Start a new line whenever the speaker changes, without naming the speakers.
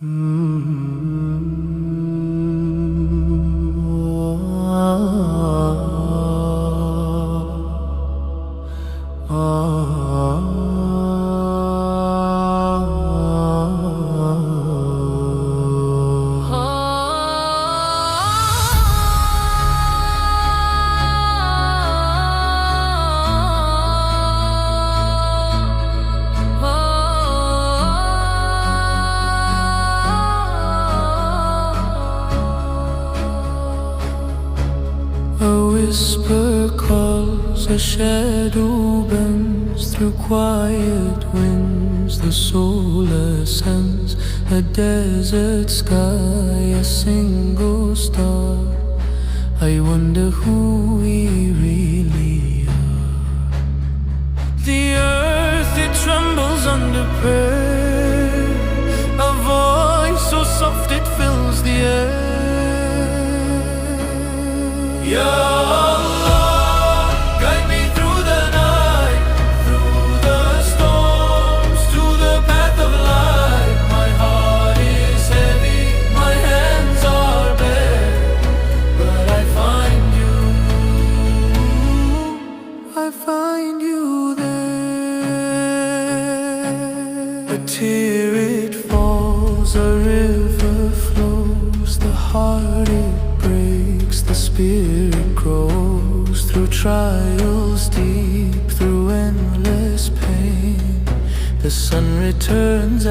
A whisper calls, a shadow bends through quiet winds. The soul ascends, a desert sky, a single star. I wonder who we really are. The earth, it trembles under prayer. A voice so soft it fills the air. Ya Allah, guide me through the night, through the storms, to the path of light. My heart is heavy, my hands are bare, but I find you there. A tear it falls, a river flows, the heart it breaks, the spirit grows through trials deep, through endless pain. The sun returns